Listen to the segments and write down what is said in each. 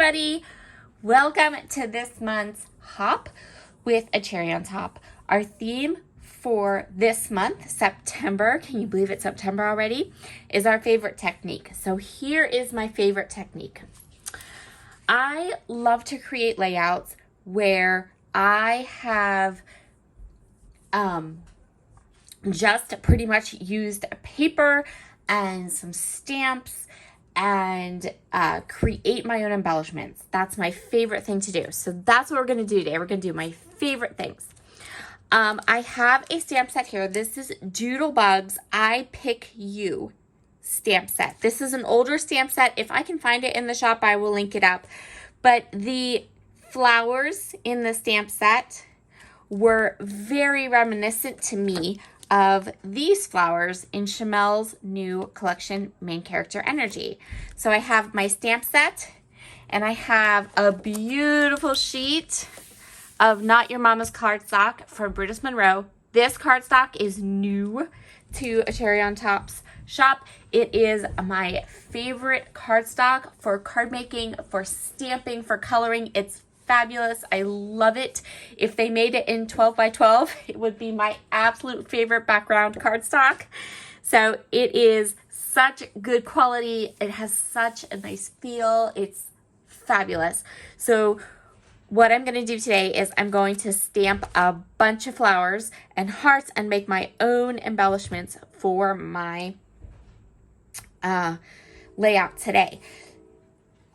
everybody. Welcome to this month's hop with a cherry on top. Our theme for this month, September, can you believe it's September already, is our favorite technique. So here is my favorite technique. I love to create layouts where I have just pretty much used paper and some stamps and create my own embellishments. That's my favorite thing to do. So that's what we're going to do today. We're going to do my favorite things. I have a stamp set here. This is Doodlebug's I Pick You stamp set. This is an older stamp set. If I can find it in the shop, I will link it up. But the flowers in the stamp set were very reminiscent to me of these flowers in Chamel's new collection, Main Character Energy. So I have my stamp set, and I have a beautiful sheet of Not Your Mama's cardstock from Brutus Monroe. This cardstock is new to a Cherry on Top's shop. It is my favorite cardstock for card making, for stamping, for coloring. It's fabulous. I love it. If they made it in 12 by 12, it would be my absolute favorite background cardstock. So it is such good quality. It has such a nice feel. It's fabulous. So what I'm going to do today is I'm going to stamp a bunch of flowers and hearts and make my own embellishments for my layout today.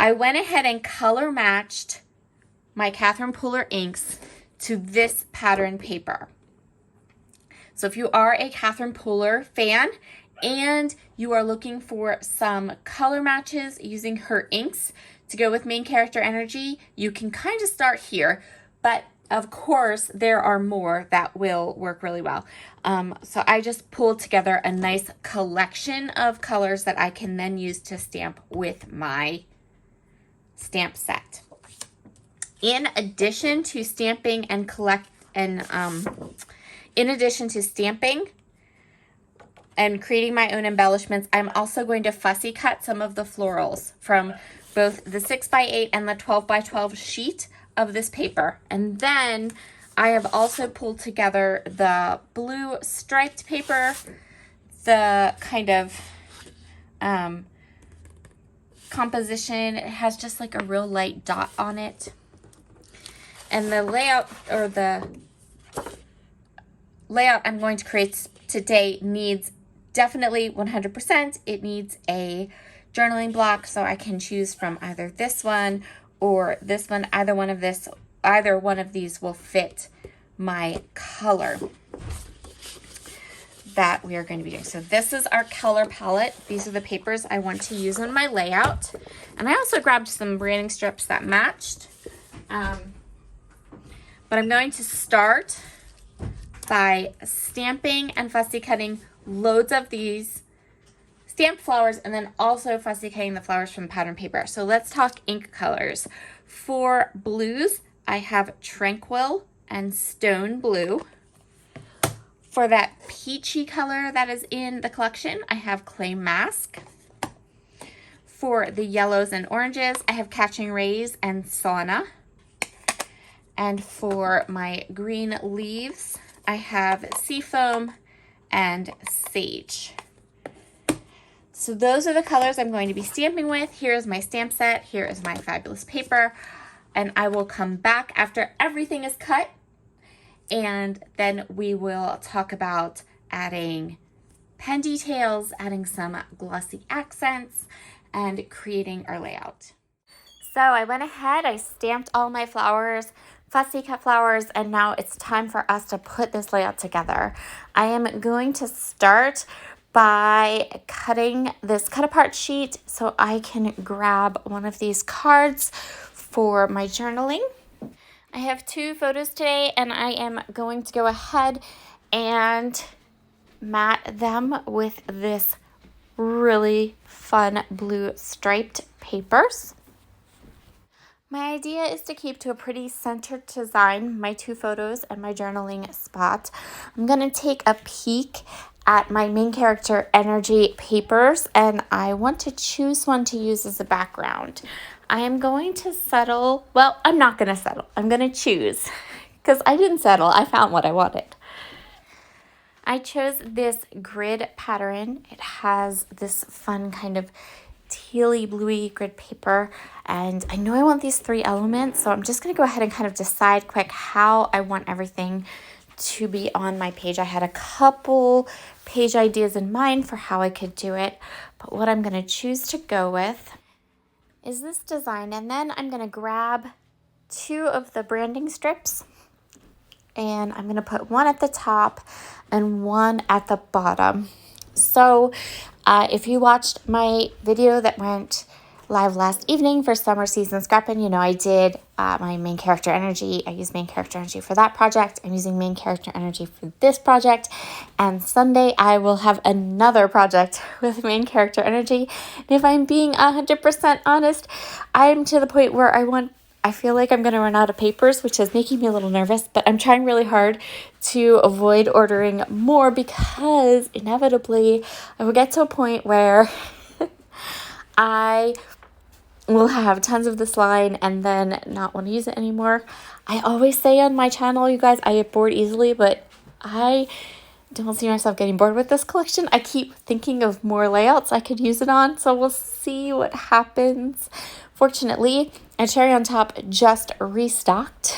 I went ahead and color matched my Catherine Pooler inks to this pattern paper. So if you are a Catherine Pooler fan and you are looking for some color matches using her inks to go with Main Character Energy, you can kind of start here, but of course there are more that will work really well. So I just pulled together a nice collection of colors that I can then use to stamp with my stamp set. In addition to stamping and in addition to stamping and creating my own embellishments, I'm also going to fussy cut some of the florals from both the 6x8 and the 12x12 sheet of this paper. And then I have also pulled together the blue striped paper, the kind of composition. It has just like a real light dot on it. And the layout I'm going to create today needs definitely 100%. It needs a journaling block, so I can choose from either this one or this one. Either one of these will fit my color that we are going to be doing. So this is our color palette. These are the papers I want to use on my layout. And I also grabbed some branding strips that matched. But I'm going to start by stamping and fussy cutting loads of these stamped flowers and then also fussy cutting the flowers from the pattern paper. So let's talk ink colors. For blues, I have Tranquil and Stone Blue. For that peachy color that is in the collection, I have Clay Mask. For the yellows and oranges, I have Catching Rays and Sauna. And for my green leaves, I have Seafoam and Sage. So those are the colors I'm going to be stamping with. Here is my stamp set. Here is my fabulous paper. And I will come back after everything is cut. And then we will talk about adding pen details, adding some glossy accents, and creating our layout. So I went ahead, I stamped all my flowers, fussy cut flowers, and now it's time for us to put this layout together. I am going to start by cutting this cut apart sheet so I can grab one of these cards for my journaling. I have two photos today and I am going to go ahead and mat them with this really fun blue striped papers. My idea is to keep to a pretty centered design, my two photos and my journaling spot. I'm going to take a peek at my Main Character Energy papers, and I want to choose one to use as a background. I am going to settle. Well, I'm not going to settle. I'm going to choose because I didn't settle. I found what I wanted. I chose this grid pattern. It has this fun kind of tealy bluey grid paper, and I know I want these 3 elements, so I'm just going to go ahead and kind of decide quick how I want everything to be on my page. I had a couple page ideas in mind for how I could do it, but what I'm going to choose to go with is this design, and then I'm going to grab 2 of the branding strips, and I'm going to put one at the top and one at the bottom. So if you watched my video that went live last evening for summer season scrapping, you know I did my main character energy. I used main character energy for that project. I'm using main character energy for this project. And Sunday I will have another project with main character energy. And if I'm being 100% honest, I'm to the point where I feel like I'm going to run out of papers, which is making me a little nervous, but I'm trying really hard to avoid ordering more because inevitably I will get to a point where I will have tons of this line and then not want to use it anymore. I always say on my channel, you guys, I get bored easily, but I don't see myself getting bored with this collection. I keep thinking of more layouts I could use it on, so we'll see what happens. Fortunately, a cherry on top just restocked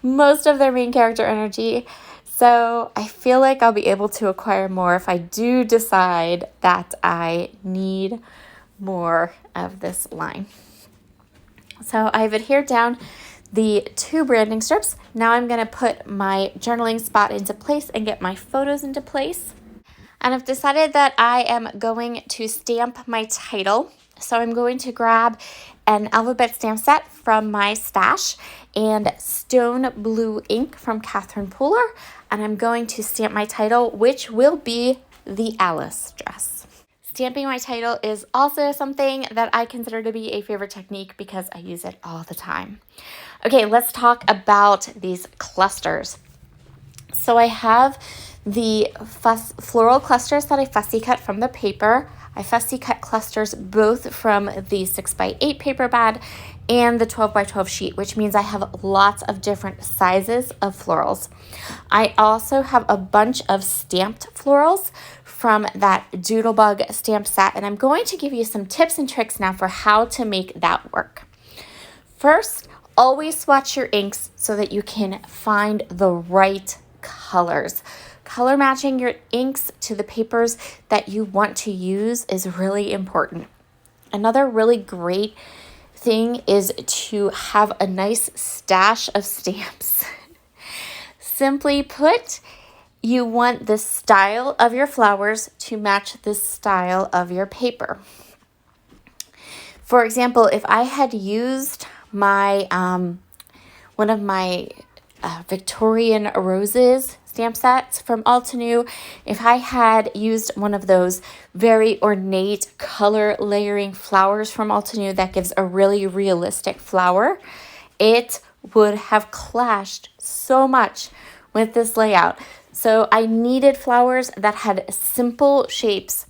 most of their main character energy, so I feel like I'll be able to acquire more if I do decide that I need more of this line. So I've adhered down the 2 branding strips. Now I'm going to put my journaling spot into place and get my photos into place. And I've decided that I am going to stamp my title. So I'm going to grab an alphabet stamp set from my stash and stone blue ink from Catherine Pooler. And I'm going to stamp my title, which will be the Alice dress. Stamping my title is also something that I consider to be a favorite technique because I use it all the time. Okay, let's talk about these clusters. So I have the floral clusters that I fussy cut from the paper. I fussy cut clusters both from the 6x8 paper pad and the 12x12 sheet, which means I have lots of different sizes of florals. I also have a bunch of stamped florals from that Doodlebug stamp set, and I'm going to give you some tips and tricks now for how to make that work. First, always swatch your inks so that you can find the right colors. Color matching your inks to the papers that you want to use is really important. Another really great thing is to have a nice stash of stamps. Simply put, you want the style of your flowers to match the style of your paper. For example, if I had used my one of my Victorian roses stamp sets from Altenew, if I had used one of those very ornate color layering flowers from Altenew that gives a really realistic flower, it would have clashed so much with this layout. So I needed flowers that had simple shapes,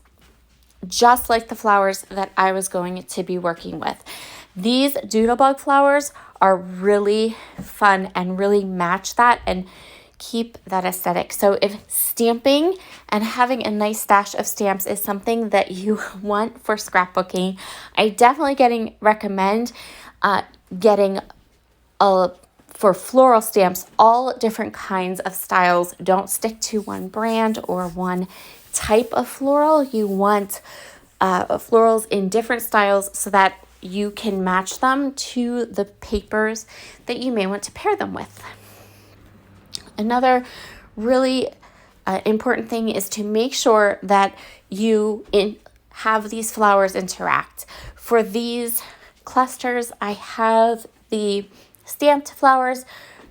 just like the flowers that I was going to be working with. These Doodlebug flowers are really fun and really match that and keep that aesthetic. So if stamping and having a nice stash of stamps is something that you want for scrapbooking, I definitely recommend getting for floral stamps, all different kinds of styles. Don't stick to one brand or one type of floral. You want florals in different styles so that you can match them to the papers that you may want to pair them with. Another really important thing is to make sure that you have these flowers interact. For these clusters, I have the stamped flowers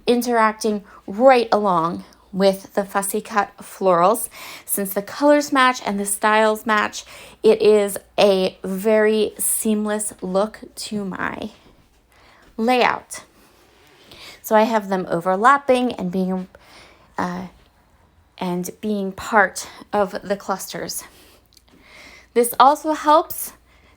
interacting right along with the fussy cut florals. Since the colors match and the styles match, it is a very seamless look to my layout. So I have them overlapping and being part of the clusters. This also helps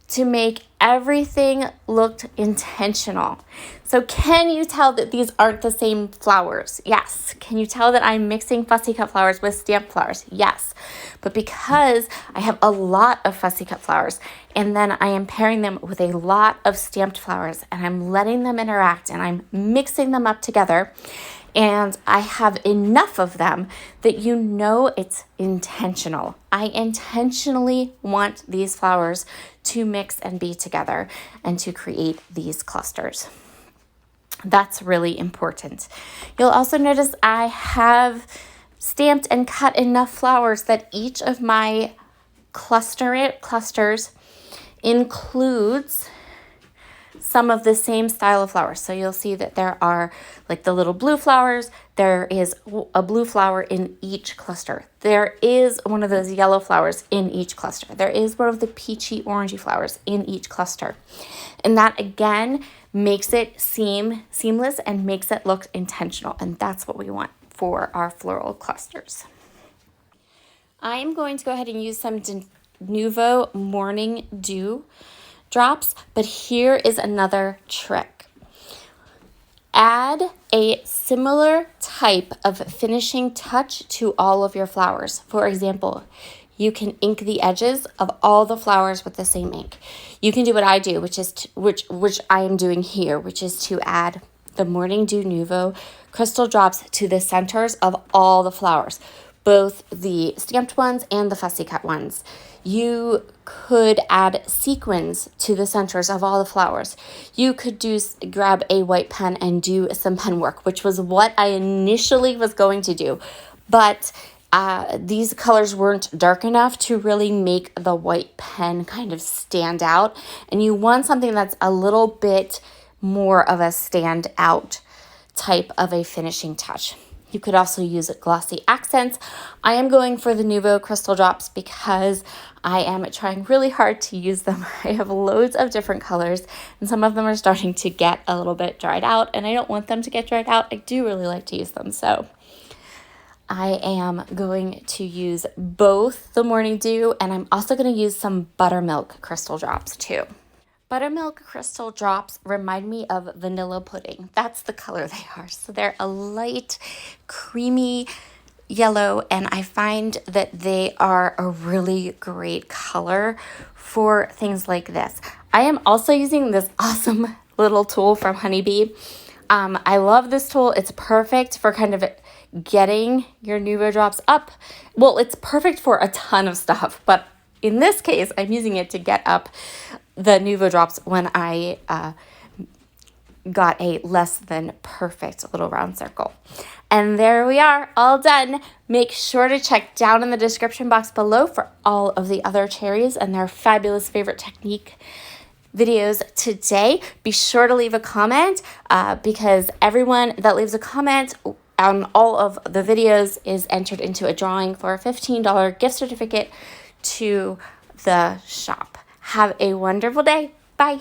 to make everything look intentional. So can you tell that these aren't the same flowers? Yes. Can you tell that I'm mixing fussy cut flowers with stamped flowers? Yes. But because I have a lot of fussy cut flowers and then I am pairing them with a lot of stamped flowers and I'm letting them interact and I'm mixing them up together, and I have enough of them that you know it's intentional. I intentionally want these flowers to mix and be together and to create these clusters. That's really important. You'll also notice I have stamped and cut enough flowers that each of my clusters includes some of the same style of flowers. So you'll see that there are like the little blue flowers. There is a blue flower in each cluster. There is one of those yellow flowers in each cluster. There is one of the peachy orangey flowers in each cluster. And that again makes it seem seamless and makes it look intentional. And that's what we want for our floral clusters. I'm going to go ahead and use some Nouveau Morning Dew drops, but here is another trick. Add a similar type of finishing touch to all of your flowers. For example, you can ink the edges of all the flowers with the same ink. You can do what I do, which is which I am doing here, which is to add the Morning Dew Nouveau crystal drops to the centers of all the flowers, both the stamped ones and the fussy cut ones. You could add sequins to the centers of all the flowers. You could grab a white pen and do some pen work, which was what I initially was going to do. But these colors weren't dark enough to really make the white pen kind of stand out. And you want something that's a little bit more of a standout type of a finishing touch. You could also use glossy accents. I am going for the Nouveau crystal drops because I am trying really hard to use them. I have loads of different colors and some of them are starting to get a little bit dried out and I don't want them to get dried out. I do really like to use them. So I am going to use both the Morning Dew and I'm also going to use some buttermilk crystal drops too. Buttermilk crystal drops remind me of vanilla pudding. That's the color they are. So they're a light, creamy yellow, and I find that they are a really great color for things like this. I am also using this awesome little tool from Honeybee. I love this tool. It's perfect for kind of getting your Nouveau drops up. Well, it's perfect for a ton of stuff, but in this case, I'm using it to get up the Nouveau drops when I got a less than perfect little round circle. And there we are, all done. Make sure to check down in the description box below for all of the other cherries and their fabulous favorite technique videos today. Be sure to leave a comment because everyone that leaves a comment on all of the videos is entered into a drawing for a $15 gift certificate to the shop. Have a wonderful day. Bye.